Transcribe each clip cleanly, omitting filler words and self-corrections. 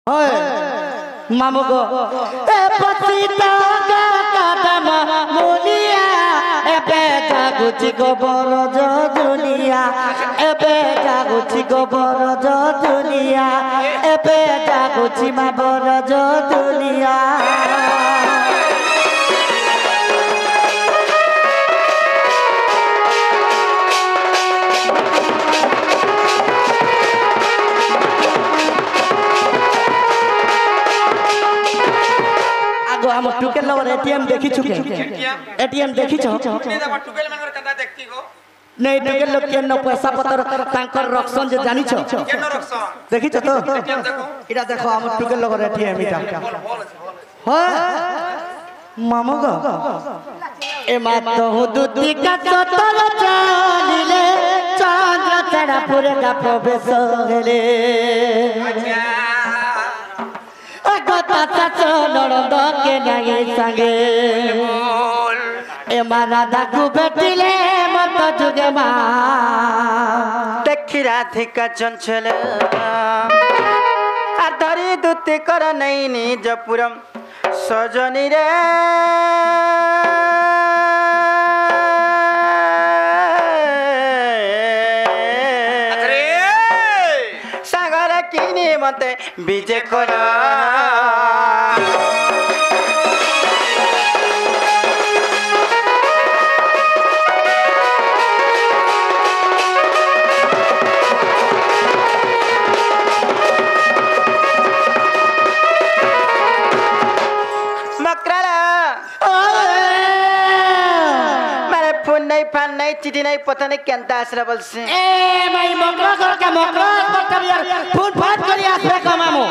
मामू गो ए पतिता गा कादम मुनिया ए बेटा गुची गो बरज दुनिया ए बेटा गुची गो बरज दुनिया ए बेटा गुची मा बरज दुनिया हम टुकेल लवर एटीएम देखि छुके एटीएम देखि छ टुकेल मनर कदा देखती गो नहीं टुकेल लोग केन पैसा पतर तांकर रक्षण जे जानि छ केन रक्षण देखि छ तो इडा देखो हम टुकेल लवर एटीएम इटा हो मामू गो ए मात हो दुती का चतर चालिले चंद्र चढ़ा पूरे का प्रवेश हेले नरद के नागे संगे ए राधा को बेटिले मत जुगे मा देखी राधिका चंचल आधरी दुती कर नहीं निजपुरम सजनी रे सागर किनी मते विजय कर चिठी नहीं पता नहीं केंता आसरा बोलसे ए भाई मकरा कर के मकरा बटम यार फोन फाट करी आसरा कमामो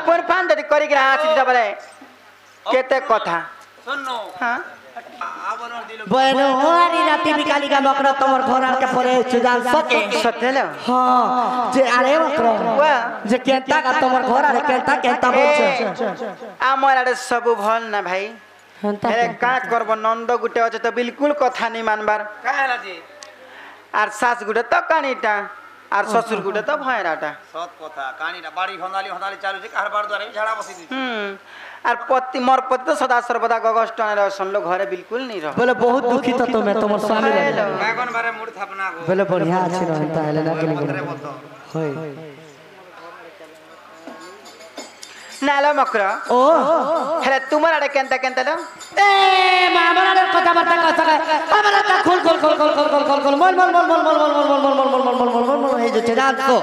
फोन फान दे करी के हाथ चिठी बोले केते कथा सुनो हां bueno हरी राती बिकाली का मकरा तमर घर आके परे सुजान सके सतेलो हां जे अरे मकरा वा जे केंता का तमर घर आरे केंता बोलछ आमर आरे सब भल ना भाई अरे का करब नंद गुटे अछि तो बिल्कुल कथा नहीं मानबार काहेला जी आर सास गुटे तो कानीटा आर ससुर गुटे तो भयराटा सत कथा कानीटा बाड़ी हंदाली चालू छै कहर बार द्वारा झाड़ा बसी दी आर पति मोर पति तो सदा सर्वदा गगस्ट ने रहसन लो घरे बिल्कुल नहीं रह बोले बहुत दुखी तो तुम्हें तुम्हार स्वामी रहे कागन बारे मूड थापना गो बोले बढ़िया अछि रहता है ना के होय नालो मकरा ओ हेले तुमर आडे केंता केंता लो ए मामरा कथा बार्ता का सका हमरा का खोल मोल ए जो चेदान को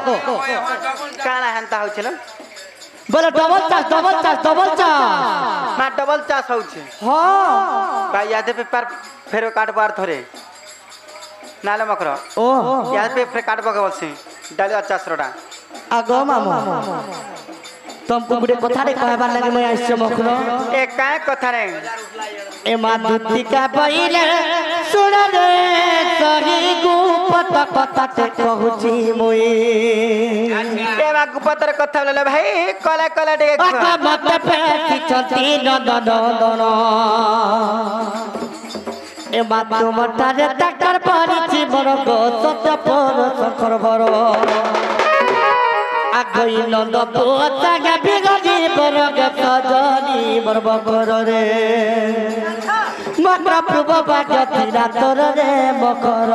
काना हंता हो छलो बोले डबल चास मा डबल चास हो छे हां भाई याद पे पर फेरो काट बार थरे नालो मकरा ओ याद पे फेर काट बगे बोलसे डालिया चास रोडा आगो मामो तुमको गुडे कथा रे कहबार लागे मैं आइछ मखनो ए काय कथा रे ए मादुती का पहिले सुन रे सही गुपत कथा ते कहूची मोई ए मा गुपत रे कथा ले भाई कला कला डे अका मत पे चती नदन ए मातु मठारे टक्कर परिछि बरग सत्य पर सखर बर आगई नंद पोता गा बिगड़ी बरग सजनी बरब कर रे मकरा प्रभ बागती रातर रे मकर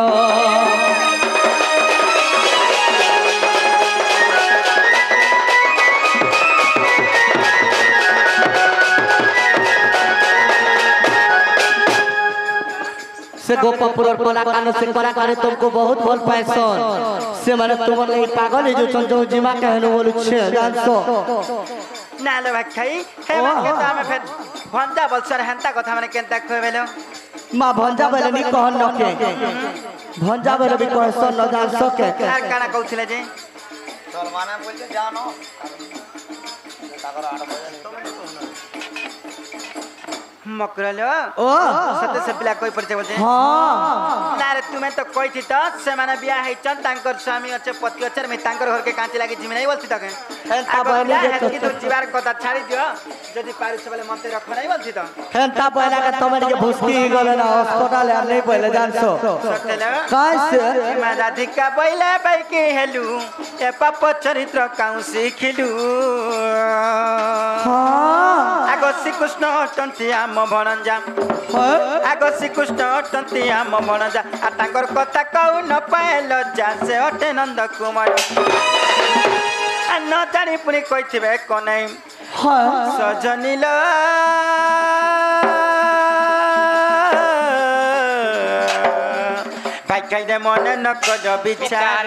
से गोपपुर और कलाकान से कलाकार तुमको बहुत भल पाएसन से माने तुमर ले पागल है जो चंचो जीवा कहनो बोलु छे जानसो नालो भाई हे मा केता में फेर भंजा बलसर हंता कथा माने केंता कहबेलो मा भंजा बेले नी कहन नके भंजा बेले भी कहसन न जानसो के काना कहउथिले जे चल माने बोल जानो ताकर 8 बजे मकरलो ओ सत्य से पिला कोई परिचय बोलते हां ना रे तुम तुमे तो कहि थी त से माने बिया है चन तांकर स्वामी अच्छे पति अच्छे मैं तांकर घर के कांची लागी जिमी नहीं बोलती तके हेंता बहनी जे कि तो जीवार कथा छाड़ी दियो जदी पारू से बोले मते रख नहीं बोलती त हेंता पहला के तमन के भुस्की गले ना अस्पताल यार नहीं पहले जानसो सटेले कैसे मैं राधिका पहले बाई के हेलू ए पाप चरित्र काउ सिखिलू हां आगो श्रीकृष्ण टंतिया म भणंजा आगो श्रीकृष्ण टंतिया म भणंजा आ तांकर कथा कहू न पाए लज्जा से अटे नंद कुमार आ न जानी पुनी कहिथिबे कोनै हां सजनील भाई कहिदे मने न कर विचार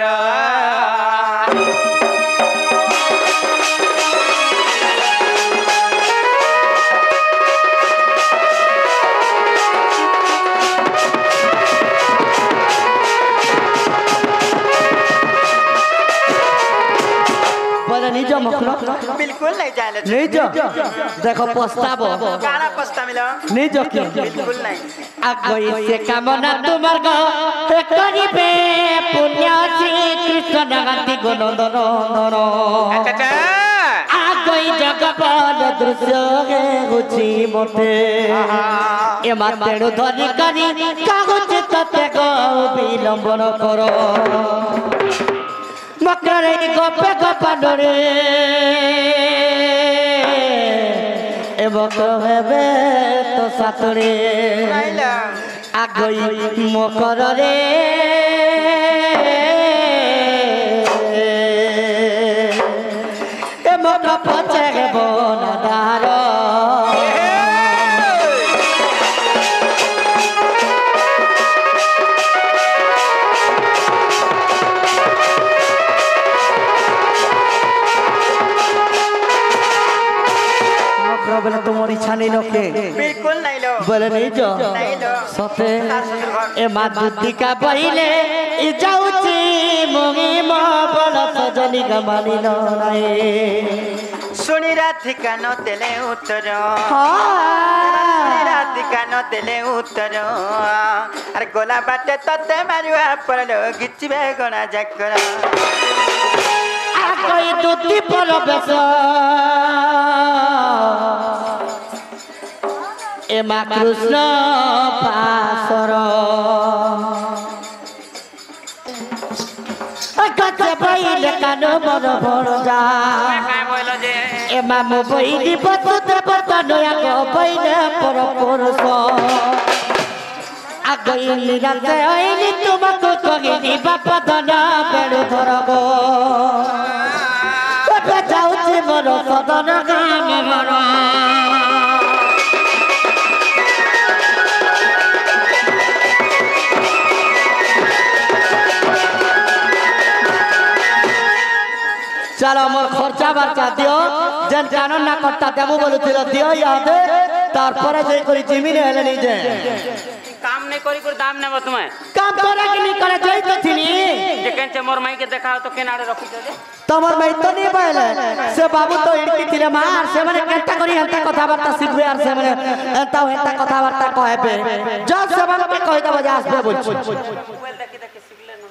निजो मखलो बिल्कुल नहीं जाने निजो देखो पछताबो गाना पछता मिलो निजो के बिल्कुल नहीं आगोई से कामना तुमार गो करिबे पुण्य श्री कृष्ण गाती गोनंदन अच्छा आगोई जगपाल दृश्य गे गुची मोते ए मातेडु धरि करी कागज तते गो विलंबन करो मकरे गोपे गोपाडरे ए बकहेबे तो सातरे आगई मकरे ए मक पचे बनदार बोले तुम्हारी इच्छा नहीं लोके बिल्कुल नहीं लो बोले नहीं जो सते ए माँ दुधी का पहिले ई जाऊची मुगी माँ बोला सजनी का मानी नो नहीं सुनी राधिका न देले उत्तर सुनी राधिका न देले उत्तर अरे गोला बाटे तते मारुआ परलो गिचिबे गणा जाकरा कोई दुधी पर बेस ए माँ कृष्ण पासर कच्चे पहिले कानो मन भर जा ए माँ मो पहिले बतुते बतनो आगो पहिले पर परस आगई निराते आइली तुमको कगिनी बापा धना बेडु धरगो बापा जाउची मोर सदन गाम मर चलो मोर खर्चा बर्चा दियो जन कानून ना करता देमु बोलुथिलो दियो याद तारपरे जे करी जमीन हेले नहीं जे काम नहीं करी कर दाम नेबो तुम्हें काम करे कि नहीं करे जई तो थिनी जे केनचे मोर माई के देखाओ तो केनाडे रखी दे तमर में तो नहीं पहले से बाबू तो इड़की थिले मार से माने केंटा करी हंता कथा वार्ता सिखबे आर से माने एंता हेंता कथा वार्ता कहबे जब से बाबू के कहि दबो जे आसबे बोल मोबाइल देखि देखि सिखले न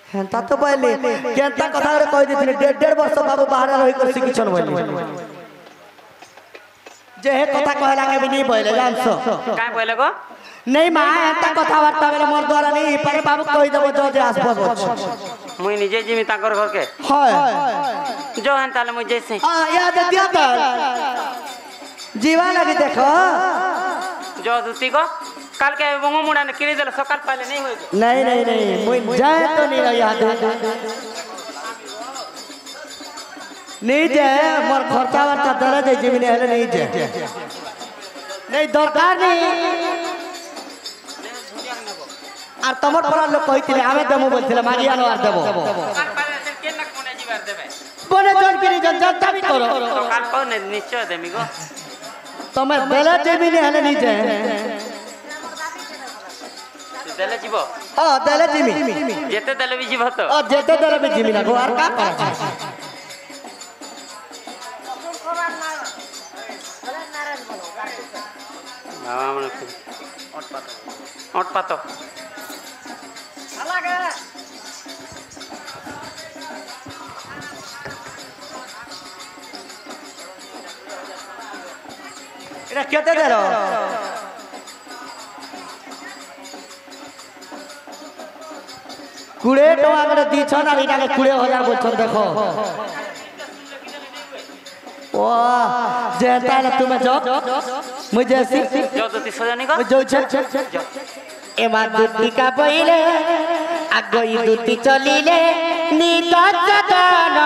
हेंता तो पहले केंटा कथा रे कहि दिथिले 1.5 वर्ष बाबू बाहर रहि कर सिखिछन बोली जे हे कथा कहला के भी नहीं पहले जानसो काय कहले गो नहीं माँ एंता कथा वार्ता बेले मोर द्वारा नहीं पर बाबू कहि दबो जो जे आसबो बोल मुई निजे जिमी ताकर घर के हाय जो हन ताले मुई जैसे याद दिया तो जीवा लगी देखो जो दूती को काल के बंगो मुड़ा ने किरी देला सकाल पहले नहीं होई नहीं नहीं नहीं मुई जाए तो नहीं रही याद नहीं जाए मोर खर्चा वर्चा दरे जाए जमीन हेले नहीं जाए नहीं दरकार नहीं আর তোমার পড়ার লোক কইতিলে আমি দেবো বলছিলে মারিয়ানো আর দেবো काल पहले से केन ना कोने जीवार देबे বনে জন কিনি জন দাবি করো तो काल को ने निश्चय देमी गो তোমার বেলা জমিনে হেলে নিজে देले जीवो ও দেলে জিমি जेते देले भी जीवो तो ও যেতে দেলে বি জিমি লাগো আর কা করা बाबा मन अट पातो এটা কেটে দিল কুড়ে টাকা করে দিছন আর এটাকে 20,000 বলছন দেখো ও যে তাহলে তুমি যাও মুই যাইছি যদুতি সজানি গো মুই যাউছে এমা দুতিকা বইলে আগই দুতি চলিলে নিত যতন